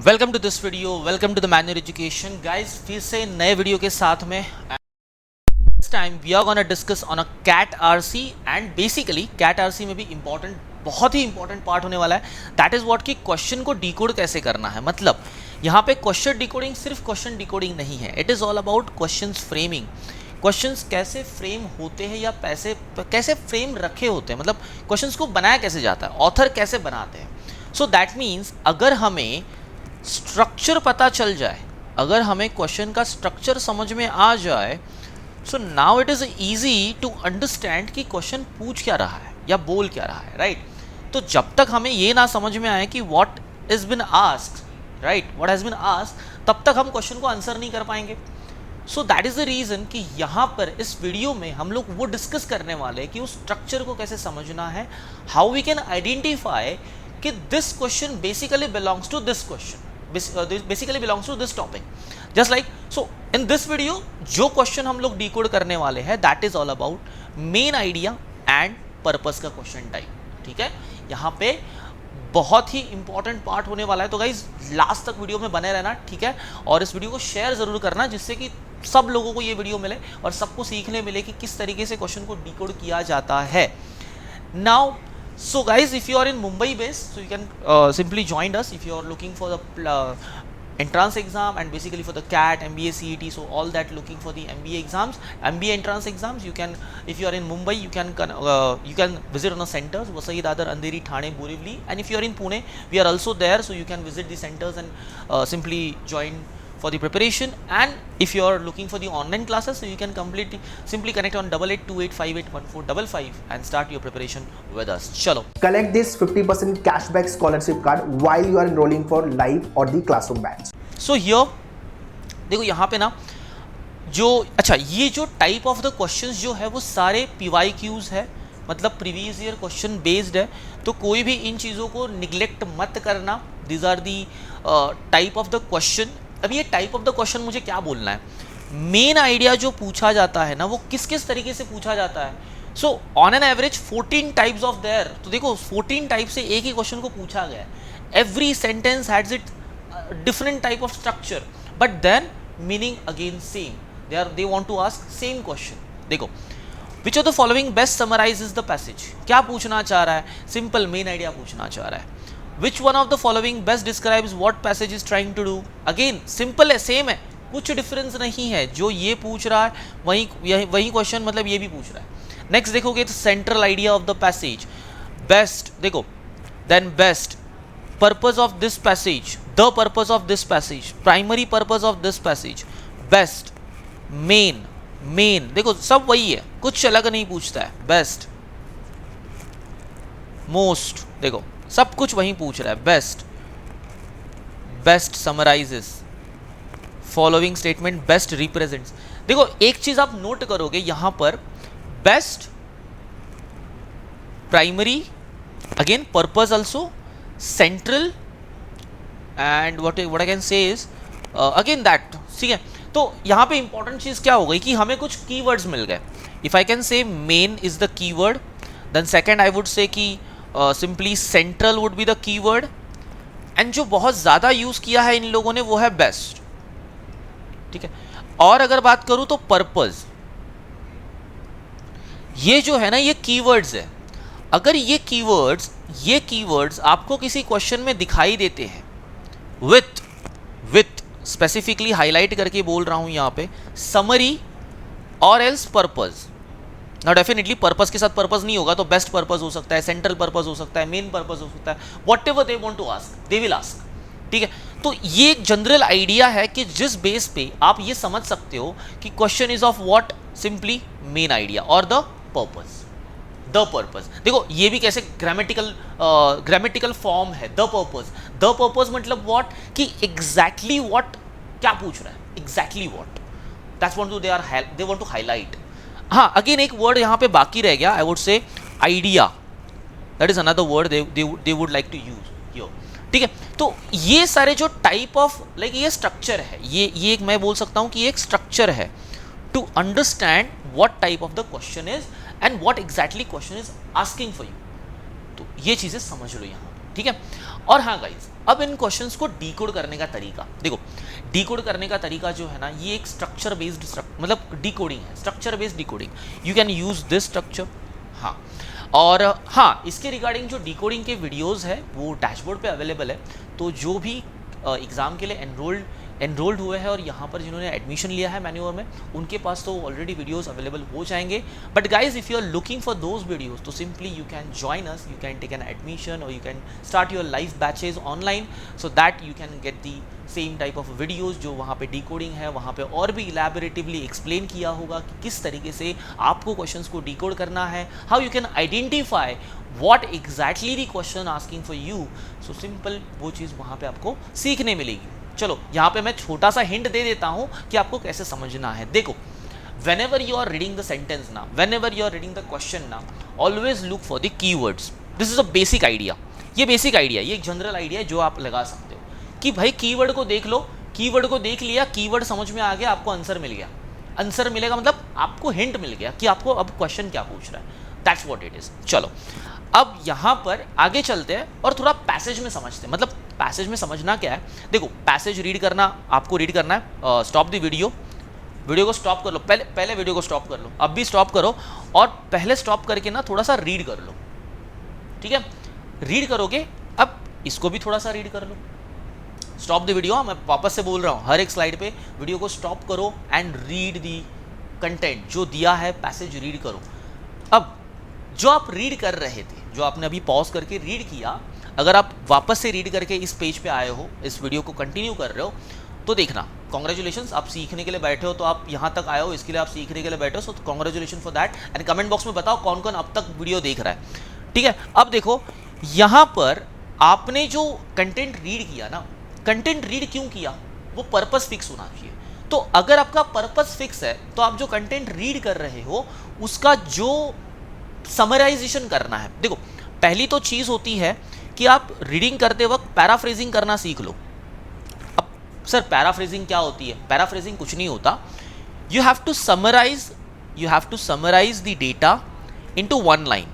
Welcome to this video, welcome to the manual education guys. फिर से नए video के साथ में this time we are gonna discuss on a CAT RC and basically CAT RC में भी important, बहुत ही इंपॉर्टेंट पार्ट होने वाला है। दैट इज व्हाट कि क्वेश्चन को डिकोड कैसे करना है। मतलब यहाँ पे क्वेश्चन डिकोडिंग सिर्फ क्वेश्चन डिकोडिंग नहीं है, it is all about questions framing. Questions कैसे फ्रेम होते हैं या कैसे फ्रेम रखे होते हैं, मतलब क्वेश्चंस को बनाया कैसे जाता है, ऑथर कैसे बनाते हैं। सो दैट मीन्स अगर हमें स्ट्रक्चर पता चल जाए, अगर हमें क्वेश्चन का स्ट्रक्चर समझ में आ जाए, so now it is easy to understand कि क्वेश्चन पूछ क्या रहा है या बोल क्या रहा है, राइट। तो जब तक हमें ये ना समझ में आए कि what is been asked, right, what has been asked, तब तक हम क्वेश्चन को आंसर नहीं कर पाएंगे। So that is the reason कि यहाँ पर इस वीडियो में हम लोग वो डिस्कस करने वाले हैं कि उस स्ट्रक्चर को कैसे समझना है, हाउ वी कैन आइडेंटिफाई कि this question basically belongs to this question, basically belongs to this topic. Just like so in this video जो क्वेश्चन हम लोग डिकोड करने वाले हैं that is all about main idea and purpose का question type, ठीक है। यहाँ पे बहुत ही इंपॉर्टेंट पार्ट होने वाला है, तो गाइज लास्ट तक वीडियो में बने रहना, ठीक है। और इस वीडियो को शेयर जरूर करना जिससे कि सब लोगों को ये वीडियो मिले और सबको सीखने मिले कि किस तरीके से क्वेश्चन को डिकोड किया जाता है। Now so guys, if you are in Mumbai based, so you can simply join us if you are looking for the entrance exam and basically for the CAT, MBA, CET, so all that looking for the MBA exams, MBA entrance exams, you can, if you are in Mumbai, you can visit on the centers Vasai, Dadar, Andheri, Thane, Borivali, and if you are in Pune, we are also there, so you can visit the centers and simply join for the preparation. And if you are looking for the online classes, so you can simply connect on 8828581455 and start your preparation with us. Chalo, collect this 50% cashback scholarship card while you are enrolling for live or the classroom batch. so here देखो यहाँ पे ना जो अच्छा ये जो type of the questions जो है वो सारे PYQs है, मतलब प्रीवियस ईयर क्वेश्चन बेस्ड है। तो कोई भी इन चीज़ों को निगलेक्ट मत करना। These are the type of the question. अब ये टाइप ऑफ द क्वेश्चन मुझे क्या बोलना है, मेन आइडिया जो पूछा जाता है ना वो किस किस तरीके से पूछा जाता है। So on an average 14 types of their, तो देखो 14 टाइप से एक ही क्वेश्चन को पूछा गया है। Every sentence has it different type of structure but then meaning again same. They want to ask same question. देखो which of the following best summarizes the passage, क्या पूछना चाह रहा है, सिंपल मेन आइडिया पूछना चाह रहा है। Which one of the following best describes what passage is trying to do? Again simple है, सेम है, कुछ डिफरेंस नहीं है। जो ये पूछ रहा है वही क्वेश्चन मतलब ये भी पूछ रहा है। नेक्स्ट देखोगे तो central idea of the passage, best, देखो then best, purpose of this passage, the purpose of this passage, primary purpose of this passage, best, main, देखो सब वही है, कुछ अलग नहीं पूछता है। बेस्ट, मोस्ट, देखो सब कुछ वहीं पूछ रहा है। Best summarises, following statement best represents. देखो एक चीज आप नोट करोगे यहां पर, best, primary, again purpose also, central and what I can से इज अगेन दैट, ठीक है। तो यहां पे इंपॉर्टेंट चीज क्या हो गई कि हमें कुछ कीवर्ड्स मिल गए। If I can say main is the keyword, then second I would say कि simply central would be the keyword, and जो बहुत ज़्यादा यूज़ किया है इन लोगों ने वो है बेस्ट, ठीक है। और अगर बात करूं तो पर्पस, ये जो है ना ये कीवर्ड्स है। अगर ये कीवर्ड्स आपको किसी क्वेश्चन में दिखाई देते हैं विथ स्पेसिफिकली हाईलाइट करके बोल रहा हूं यहाँ पे, समरी और एल्स पर्पस। ना डेफिनेटली पर्पस के साथ पर्पस नहीं होगा, तो बेस्ट पर्पस हो सकता है, सेंट्रल पर्पस हो सकता है, मेन पर्पस हो सकता है, whatever they want to ask they will ask, ठीक है। तो ये एक जनरल आइडिया है कि जिस बेस पे आप ये समझ सकते हो कि question is of what, simply main idea और द पर्पस। देखो ये भी कैसे ग्रामेटिकल फॉर्म है, द पर्पस मतलब व्हाट, कि एग्जैक्टली व्हाट क्या पूछ रहा है, exactly what, that's want to they want to highlight. हाँ अगेन एक वर्ड यहाँ पे बाकी रह गया, I would say idea, that is another word they would like to use here, ठीक है। तो ये सारे जो टाइप ऑफ लाइक ये स्ट्रक्चर है, ये एक मैं बोल सकता हूँ कि ये एक स्ट्रक्चर है to understand what type of the question is and what exactly question is asking for you. तो ये चीज़ें समझ लो यहाँ, ठीक है। और हाँ गाइज, अब इन क्वेश्चंस को डीकोड करने का तरीका देखो। डीकोड करने का तरीका जो है ना, ये एक स्ट्रक्चर बेस्ड मतलब डीकोडिंग है, structure based decoding. You can use this structure. हाँ, और हाँ, इसके रिगार्डिंग जो डीकोडिंग के वीडियोस है वो डैशबोर्ड पे अवेलेबल है। तो जो भी एग्ज़ाम के लिए एनरोल्ड हुए हैं और यहाँ पर जिन्होंने एडमिशन लिया है मैन्योर में, उनके पास तो ऑलरेडी वीडियोस अवेलेबल हो जाएंगे। But guys, if you are looking for those videos, तो simply you can join us, you can take an admission और you can start your live batches online, so that you can get the same type of videos जो वहाँ पे decoding है, वहाँ पे और भी इलेबोरेटिवली एक्सप्लेन किया होगा कि किस तरीके से आपको क्वेश्चंस को डीकोड करना है, how you can identify what exactly the question asking for you. So simple वो चीज़ वहाँ पे आपको सीखने मिलेगी। चलो, यहाँ पे मैं छोटा सा हिंट दे देता हूँ कि आपको कैसे समझना है। देखो, whenever you are reading the sentence now, whenever you are reading the question now, always look for the keywords. This is a basic idea. ये बेसिक आइडिया, ये एक जनरल आइडिया है जो आप लगा सकते हो कि भाई कीवर्ड को देख लो, कीवर्ड को देख लिया, कीवर्ड समझ में आ गया, आपको आंसर मिल गया। आंसर मिलेगा मतलब आपको हिंट मिल गया कि आपको अब क्वेश्चन क्या पूछ रहा है। That's what it is. चलो, अब यहाँ पर आगे चलते हैं और थोड़ा पैसेज में समझते हैं। मतलब पैसेज में समझना क्या है, देखो पैसेज रीड करना, आपको रीड करना है। स्टॉप द वीडियो, वीडियो को स्टॉप कर लो, पहले वीडियो को स्टॉप कर लो, अब भी स्टॉप करो और पहले स्टॉप करके ना थोड़ा सा रीड कर लो, ठीक है। रीड करोगे, अब इसको भी थोड़ा सा रीड कर लो। स्टॉप द वीडियो, मैं वापस से बोल रहा हूँ, हर एक स्लाइड पे वीडियो को स्टॉप करो एंड रीड दी कंटेंट जो दिया है, पैसेज रीड करो। अब जो आप रीड कर रहे थे, जो आपने अभी पॉज करके रीड किया, अगर आप वापस से रीड करके इस पेज पे आए हो, इस वीडियो को कंटिन्यू कर रहे हो, तो देखना, कॉन्ग्रेचुलेशंस, आप सीखने के लिए बैठे हो, तो आप यहाँ तक आए हो, इसके लिए आप सीखने के लिए बैठे हो, so congratulation for that. And comment box में बताओ कौन कौन अब तक वीडियो देख रहा है, ठीक है। अब देखो, यहाँ पर आपने जो कंटेंट रीड किया ना, कंटेंट रीड क्यों किया, वो पर्पस फिक्स होना चाहिए। तो अगर आपका पर्पस फिक्स है, तो आप जो कंटेंट रीड कर रहे हो उसका जो समराइजेशन करना है। देखो, पहली तो चीज़ होती है कि आप रीडिंग करते वक्त पैराफ्रेजिंग करना सीख लो। अब सर पैराफ्रेजिंग क्या होती है? पैराफ्रेजिंग कुछ नहीं होता, you have to summarise the data into one line.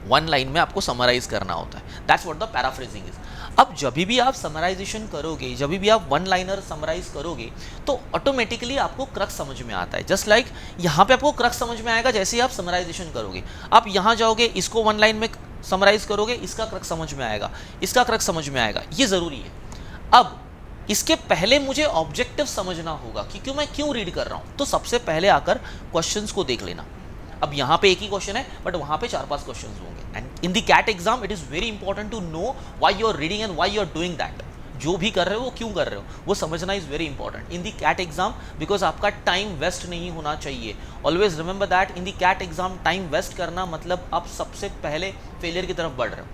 One line में आपको समराइज करना होता है, that's what the paraphrasing is. अब जब भी आप समराइजेशन करोगे, जब भी आप वन लाइनर समराइज करोगे, तो ऑटोमेटिकली आपको क्रक्स समझ में आता है। जस्ट लाइक यहाँ पे आपको क्रक्स समझ में आएगा जैसे ही आप समराइजेशन करोगे। आप यहाँ जाओगे, इसको वन लाइन में समराइज करोगे, इसका क्रक्स समझ में आएगा, इसका क्रक्स समझ में आएगा, ये ज़रूरी है। अब इसके पहले मुझे ऑब्जेक्टिव समझना होगा कि क्यों मैं क्यों रीड कर रहा हूँ, तो सबसे पहले आकर क्वेश्चंस को देख लेना। अब यहाँ पे एक ही क्वेश्चन है, बट वहाँ पे 4-5 क्वेश्चंस होंगे। And in the CAT exam it is very important to know why you are reading and why you are doing that. जो भी कर रहे हो वो क्यों कर रहे हो, वो समझना is very important in the CAT exam, because आपका टाइम वेस्ट नहीं होना चाहिए। Always remember that in the CAT exam time waste करना मतलब आप सबसे पहले फेलियर की तरफ बढ़ रहे हो।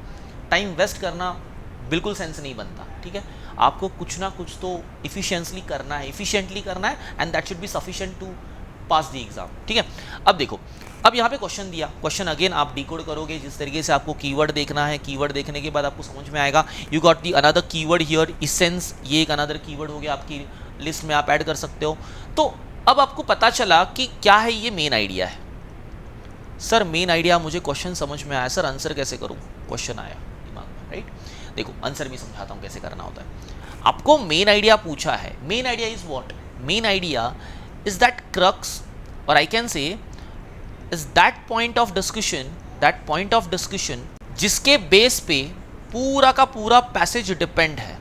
टाइम वेस्ट करना बिल्कुल सेंस नहीं बनता, ठीक है। आपको कुछ ना कुछ तो इफिशिएंटली करना है, and that should be sufficient to pass the exam, ठीक है। अब देखो, अब यहाँ पे क्वेश्चन दिया, क्वेश्चन अगेन आप डिकोड करोगे जिस तरीके से आपको कीवर्ड देखना है। कीवर्ड देखने के बाद आपको समझ में आएगा, you got the another keyword here, essence, ये एक अनदर कीवर्ड हो गया, आपकी लिस्ट में आप ऐड कर सकते हो। तो अब आपको पता चला कि क्या है ये मेन आइडिया है। सर मेन आइडिया, मुझे क्वेश्चन समझ में आया, सर आंसर कैसे करूँ, क्वेश्चन आया दिमाग में, राइट। देखो आंसर भी समझाता हूँ कैसे करना होता है। आपको मेन आइडिया पूछा है, main idea is what, main idea is that crux, और I can say is that point of discussion जिसके बेस पे पूरा का पूरा पैसेज डिपेंड है,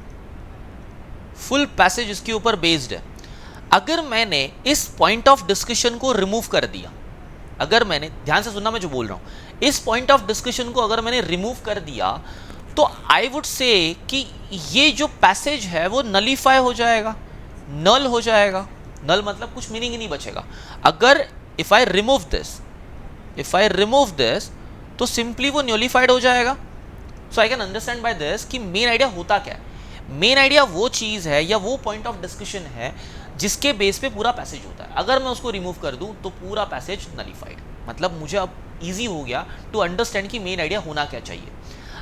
फुल पैसेज इसके ऊपर बेस्ड है। अगर मैंने इस पॉइंट ऑफ डिस्कशन को रिमूव कर दिया, अगर मैंने, ध्यान से सुनना मैं जो बोल रहा हूँ, इस पॉइंट ऑफ डिस्कशन को अगर मैंने रिमूव कर दिया, तो आई वुड से कि ये जो पैसेज है वो नलीफाई हो जाएगा, नल हो जाएगा। नल मतलब कुछ मीनिंग ही नहीं बचेगा। अगर इफ आई रिमूव दिस तो सिंपली वो न्यूलिफाइड हो जाएगा। So I can understand by this कि मेन आइडिया होता क्या है। मेन आइडिया वो चीज़ है या वो पॉइंट ऑफ डिस्कशन है जिसके बेस पे पूरा पैसेज होता है। अगर मैं उसको रिमूव कर दूं तो पूरा पैसेज नलीफाइड, मतलब मुझे अब ईजी हो गया टू अंडरस्टैंड कि मेन आइडिया होना क्या चाहिए।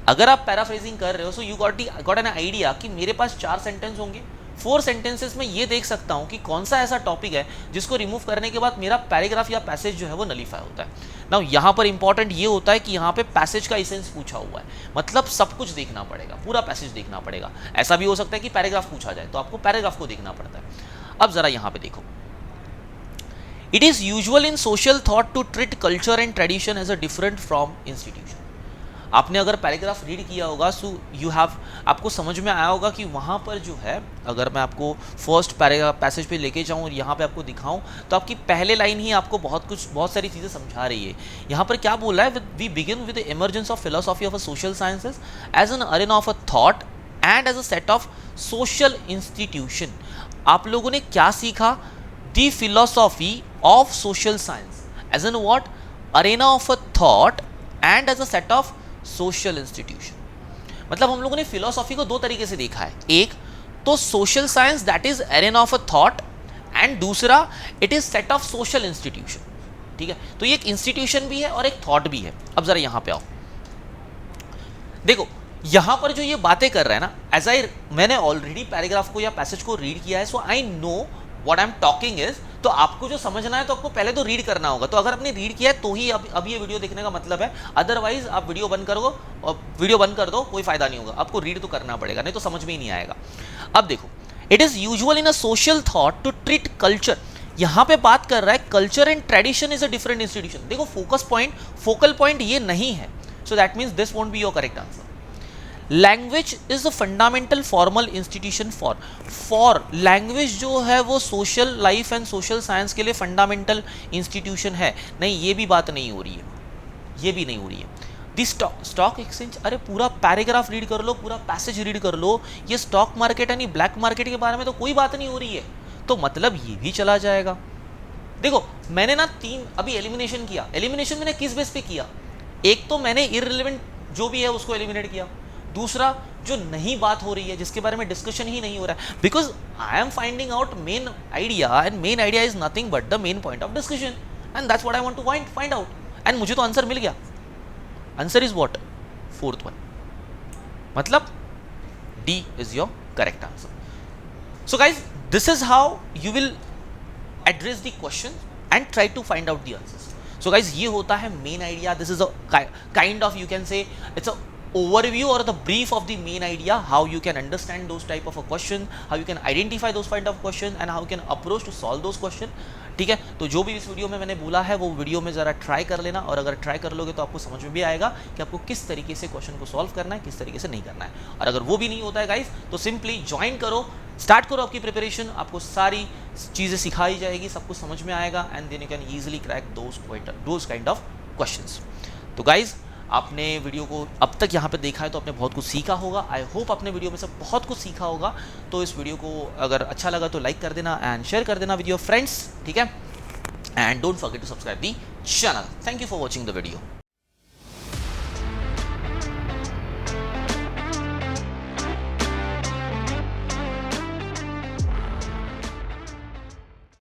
अगर आप पैराफ्रेजिंग कर रहे हो, so you got an idea कि मेरे पास 4 सेंटेंस होंगे, 4 सेंटेंसेस में ये देख सकता हूँ कि कौन सा ऐसा टॉपिक है जिसको रिमूव करने के बाद मेरा पैराग्राफ या पैसेज जो है वो नलीफाई होता है। नाउ यहाँ पर इंपॉर्टेंट ये होता है कि यहाँ पे पैसेज का इसेंस पूछा हुआ है, मतलब सब कुछ देखना पड़ेगा, पूरा पैसेज देखना पड़ेगा। ऐसा भी हो सकता है कि पैराग्राफ पूछा जाए तो आपको पैराग्राफ को देखना पड़ता है। अब जरा यहाँ पे देखो, it is usual in social thought to treat culture and tradition as a different from institution. आपने अगर पैराग्राफ रीड किया होगा सो यू हैव, आपको समझ में आया होगा कि वहाँ पर जो है, अगर मैं आपको फर्स्ट पैसेज पे लेके जाऊँ और यहाँ पे आपको दिखाऊं तो आपकी पहले लाइन ही आपको बहुत सारी चीज़ें समझा रही है। यहाँ पर क्या बोला है, we begin with the emergence of philosophy of a social sciences as an arena of a thought and as a set of social institution. आप लोगों ने क्या सीखा, the philosophy of social science as an what, arena of a thought and as a set of social institution. मतलब हम लोगों ने philosophy को दो तरीके से देखा है, एक तो social science that is arena of a thought and दूसरा it is set of social institution. ठीक है, तो ये एक इंस्टीट्यूशन भी है और एक थॉट भी है। अब जरा यहां पे आओ, देखो यहां पर जो ये बातें कर रहा है ना, एज आई, मैंने ऑलरेडी पैराग्राफ को या पैसेज को रीड किया है, so I know what I am talking is. तो आपको जो समझना है तो आपको पहले तो रीड करना होगा। तो अगर आपने रीड किया है तो ही अब ये वीडियो देखने का मतलब है, अदरवाइज आप वीडियो बंद कर दो, कोई फायदा नहीं होगा। आपको रीड तो करना पड़ेगा, नहीं तो समझ में ही नहीं आएगा। अब देखो, it is usual in a social thought to treat culture. यहां पे बात कर रहा है culture and tradition is a different institution. देखो फोकल पॉइंट ये नहीं है, so that means this won't be your correct answer. Language is a fundamental formal institution for language जो है वो social life and social science के लिए fundamental institution है। नहीं, ये भी बात नहीं हो रही है, ये भी नहीं हो रही है। दी स्टॉक एक्सचेंज, अरे पूरा पैराग्राफ रीड कर लो, पूरा पैसेज रीड कर लो, ये स्टॉक मार्केट यानी ब्लैक मार्केट के बारे में तो कोई बात नहीं हो रही है, तो मतलब ये भी चला जाएगा। देखो मैंने ना 3 अभी एलिमिनेशन किया। एलिमिनेशन मैंने किस बेस पे किया, एक तो मैंने इररिलेवेंट जो भी है उसको एलिमिनेट किया, दूसरा जो नहीं बात हो रही है, जिसके बारे में डिस्कशन ही नहीं हो रहा है, because I am finding out main idea and main idea is nothing but the main point of discussion and that's what I want to find out. And मुझे तो आंसर मिल गया। Answer is what, 4th one, मतलब D is your correct answer. So guys, this is how you will address the question and try to find out the answers. So guys, ये होता है main idea. This is a kind of, you can say it's a overview or the brief of the main idea, how you can understand those type of a question, how you can identify those kind of question and how you can approach to solve those question। ठीक है, तो जो भी इस video में मैंने बोला है वो वीडियो में ज़रा ट्राई कर लेना, और अगर ट्राई कर लोगे तो आपको समझ में भी आएगा कि आपको किस तरीके से क्वेश्चन को सॉल्व करना है, किस तरीके से नहीं करना है। और अगर वो भी नहीं होता है गाइस, तो सिंपली ज्वाइन करो, स्टार्ट करो आपकी प्रिपरेशन, आपको सारी चीज़ें सिखाई जाएगी, सब कुछ समझ में आएगा and then you can easily crack those kind of questions. तो गाइज, आपने वीडियो को अब तक यहाँ पे देखा है तो आपने बहुत कुछ सीखा होगा। आई होप आपने वीडियो में से बहुत कुछ सीखा होगा। तो इस वीडियो को अगर अच्छा लगा तो लाइक कर देना एंड शेयर कर देना विद योर फ्रेंड्स, ठीक है, and don't forget to subscribe the channel. Thank you for watching the video.